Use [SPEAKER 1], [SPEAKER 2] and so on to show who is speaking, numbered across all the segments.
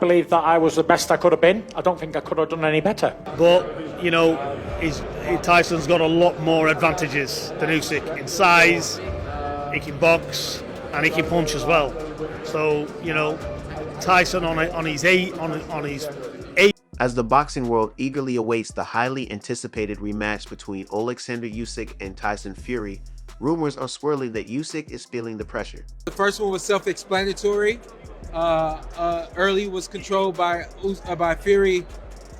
[SPEAKER 1] Believe that I was the best I could have been. I don't think I could have done any better.
[SPEAKER 2] But, you know, Tyson's got a lot more advantages than Usyk in size. He can box and he can punch as well. So, you know, Tyson on his eight.
[SPEAKER 3] As the boxing world eagerly awaits the highly anticipated rematch between Alexander Usyk and Tyson Fury, rumors are swirling that Usyk is feeling the pressure.
[SPEAKER 4] The first one was self-explanatory. Early was controlled by Fury,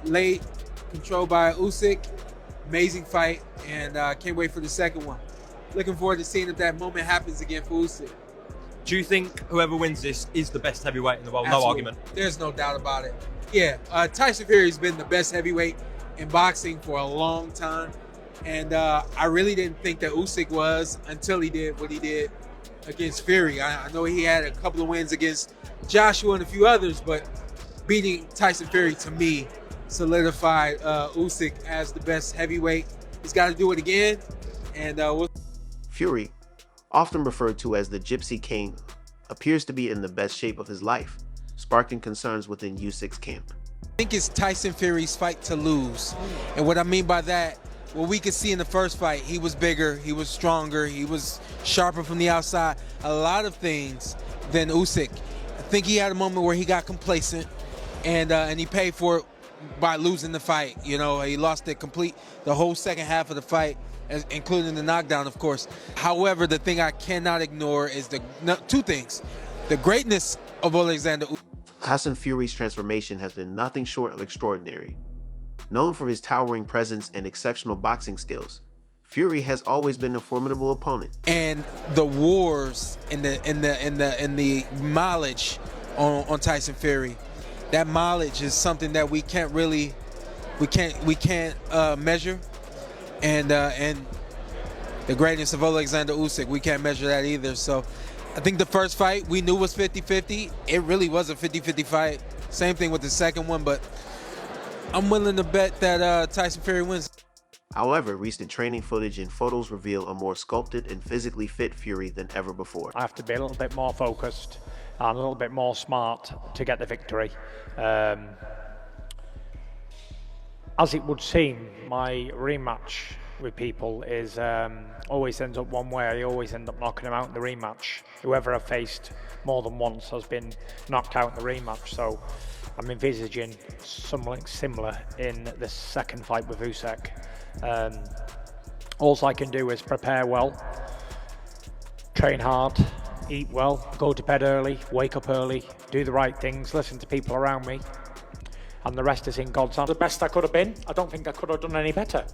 [SPEAKER 4] late controlled by Usyk. Amazing fight, and can't wait for the second one. Looking forward to seeing if that moment happens again for Usyk.
[SPEAKER 5] Do you think whoever wins this is the best heavyweight in the world?
[SPEAKER 4] Absolutely.
[SPEAKER 5] No argument.
[SPEAKER 4] There's no doubt about it. Yeah, Tyson Fury's been the best heavyweight in boxing for a long time, and I really didn't think that Usyk was until he did what he did against Fury. I know he had a couple of wins against Joshua and a few others, but beating Tyson Fury, to me, solidified Usyk as the best heavyweight. He's got to do it again, and
[SPEAKER 3] Fury, often referred to as the Gypsy King, appears to be in the best shape of his life, sparking concerns within Usyk's camp.
[SPEAKER 4] I think it's Tyson Fury's fight to lose. And what I mean by that, what we could see in the first fight, he was bigger, he was stronger, he was sharper from the outside, a lot of things than Usyk. I think he had a moment where he got complacent, and he paid for it by losing the fight. You know, he lost the whole second half of the fight, including the knockdown, of course. However, the thing I cannot ignore is two things. The greatness of Alexander Usyk.
[SPEAKER 3] Tyson Fury's transformation has been nothing short of extraordinary. Known for his towering presence and exceptional boxing skills, Fury has always been a formidable opponent.
[SPEAKER 4] And the wars and the mileage on Tyson Fury, that mileage is something that we can't measure, and the greatness of Alexander Usyk, we can't measure that either. So I think the first fight we knew was 50-50. It really was a 50-50 fight. Same thing with the second one, but I'm willing to bet that Tyson Fury wins.
[SPEAKER 3] However, recent training footage and photos reveal a more sculpted and physically fit Fury than ever before.
[SPEAKER 1] I have to be a little bit more focused and a little bit more smart to get the victory. As it would seem, my rematch with people is always ends up one way. I always end up knocking them out in the rematch. Whoever I've faced more than once has been knocked out in the rematch. So I'm envisaging something similar in the second fight with Usyk. All I can do is prepare well, train hard, eat well, go to bed early, wake up early, do the right things, listen to people around me, and the rest is in God's hands. The best I could have been. I don't think I could have done any better.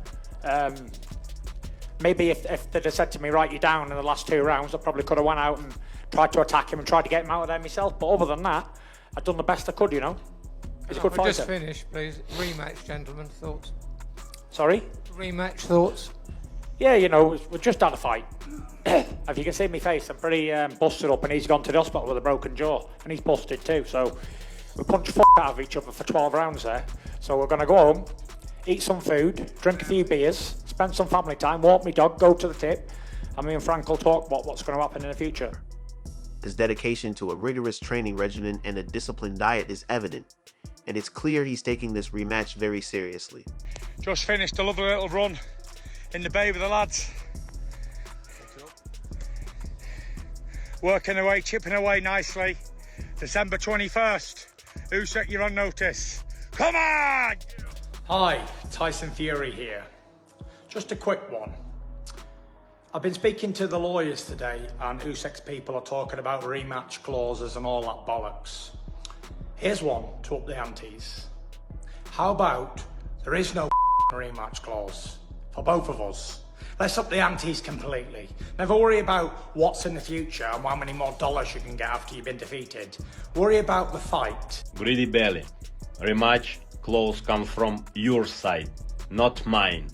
[SPEAKER 1] Maybe if they'd have said to me, write you down in the last 2 rounds, I probably could have went out and tried to attack him and tried to get him out of there myself. But other than that, I've done the best I could, you know. He's a good fighter.
[SPEAKER 6] Just finish, please. Rematch, gentlemen. Thoughts?
[SPEAKER 1] Sorry?
[SPEAKER 6] Rematch, thoughts?
[SPEAKER 1] Yeah, you know, we just had a fight. If you can see my face, I'm pretty busted up, and he's gone to the hospital with a broken jaw, and he's busted too. So we punched out of each other for 12 rounds there. So we're going to go home, eat some food, drink a few beers, spend some family time, walk my dog, go to the tip, and me and Frank will talk about what's going to happen in the future.
[SPEAKER 3] His dedication to a rigorous training regimen and a disciplined diet is evident, and it's clear he's taking this rematch very seriously.
[SPEAKER 7] Just finished a lovely little run in the bay with the lads. Working away, chipping away nicely. December 21st, Usyk, you're on notice. Come on!
[SPEAKER 1] Hi, Tyson Fury here. Just a quick one. I've been speaking to the lawyers today, and Usyk's people are talking about rematch clauses and all that bollocks. Here's one to up the antes. How about there is no rematch clause for both of us? Let's up the antes completely. Never worry about what's in the future and how many more dollars you can get after you've been defeated. Worry about the fight.
[SPEAKER 8] Greedy belly. Rematch clause comes from your side, not mine.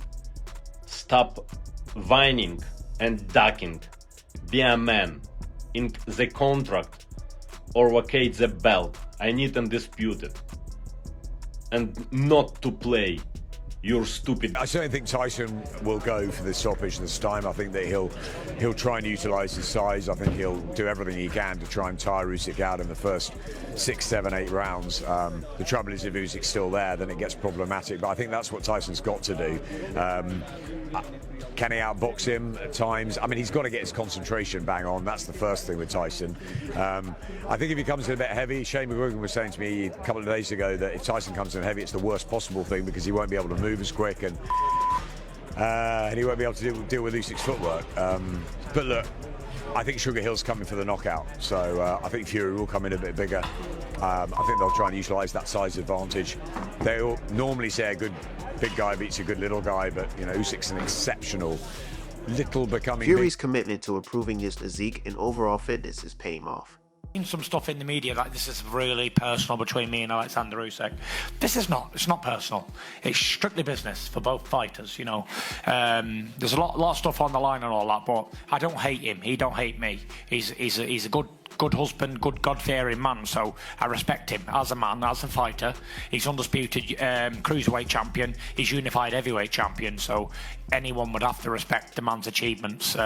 [SPEAKER 8] Stop whining and ducking. Be a man. Ink the contract or vacate the belt. I need undisputed. And not to play You're stupid.
[SPEAKER 9] I certainly think Tyson will go for the stoppage this time. I think that he'll try and utilise his size. I think he'll do everything he can to try and tire Usyk out in the first 6, 7, 8 rounds. The trouble is if Usyk's still there, then it gets problematic. But I think that's what Tyson's got to do. Can he outbox him at times? I mean, he's got to get his concentration bang on. That's the first thing with Tyson. I think if he comes in a bit heavy, Shane McGuigan was saying to me a couple of days ago that if Tyson comes in heavy, it's the worst possible thing because he won't be able to move as quick and he won't be able to deal with Usyk's footwork. But look, I think Sugar Hill's coming for the knockout, so I think Fury will come in a bit bigger. I think they'll try and utilise that size advantage. They'll normally say a good big guy beats a good little guy, but you know, Usyk's an exceptional little becoming
[SPEAKER 3] Fury's commitment to improving his physique and overall fitness is paying off.
[SPEAKER 1] Seen some stuff in the media like this is really personal between me and Alexander Usyk. This is not. It's not personal. It's strictly business for both fighters. You know, there's a lot of stuff on the line and all that, but I don't hate him. He don't hate me. He's a good husband, good God-fearing man. So I respect him as a man, as a fighter. He's undisputed cruiserweight champion. He's unified heavyweight champion. So anyone would have to respect the man's achievements.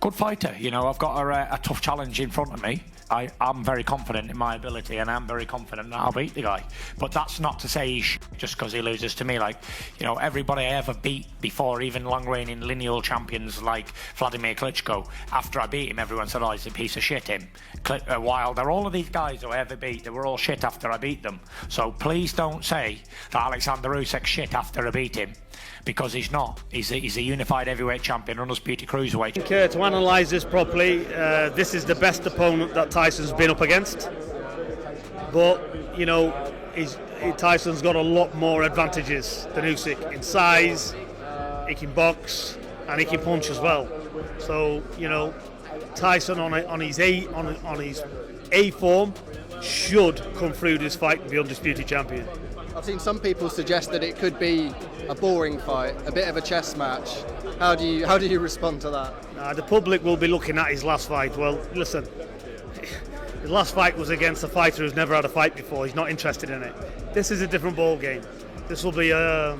[SPEAKER 1] Good fighter, you know. I've got a tough challenge in front of me. I'm very confident in my ability, and I'm very confident that I'll beat the guy. But that's not to say he's just because he loses to me. Like, you know, everybody I ever beat before, even long-reigning lineal champions like Vladimir Klitschko, after I beat him, everyone said, oh, he's a piece of shit, him. Wilder, all of these guys who I ever beat, they were all shit after I beat them. So please don't say that Alexander Usyk's shit after I beat him, because he's not. He's a unified heavyweight champion, undisputed cruiserweight.
[SPEAKER 2] Okay, to analyse this properly, this is the best opponent that Tyson's been up against. But, you know, Tyson's got a lot more advantages than Usyk in size. He can box and he can punch as well. So, you know, Tyson on his A form should come through this fight and be undisputed champion.
[SPEAKER 10] I've seen some people suggest that it could be a boring fight, a bit of a chess match. How do you respond to that?
[SPEAKER 2] The public will be looking at his last fight. Well, listen, his last fight was against a fighter who's never had a fight before. He's not interested in it. This is a different ball game. This will be a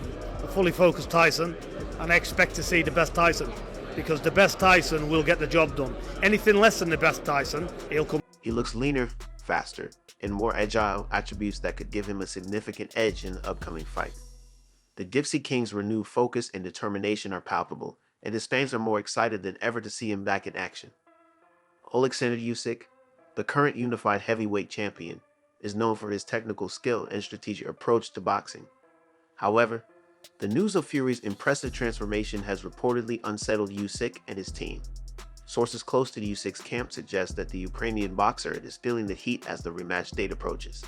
[SPEAKER 2] fully focused Tyson, and I expect to see the best Tyson, because the best Tyson will get the job done. Anything less than the best Tyson, he'll come.
[SPEAKER 3] He looks leaner, faster, and more agile, attributes that could give him a significant edge in the upcoming fight. The Gypsy King's renewed focus and determination are palpable, and his fans are more excited than ever to see him back in action. Alexander Usyk, the current unified heavyweight champion, is known for his technical skill and strategic approach to boxing. However, the news of Fury's impressive transformation has reportedly unsettled Usyk and his team. Sources close to the Usyk's camp suggest that the Ukrainian boxer is feeling the heat as the rematch date approaches.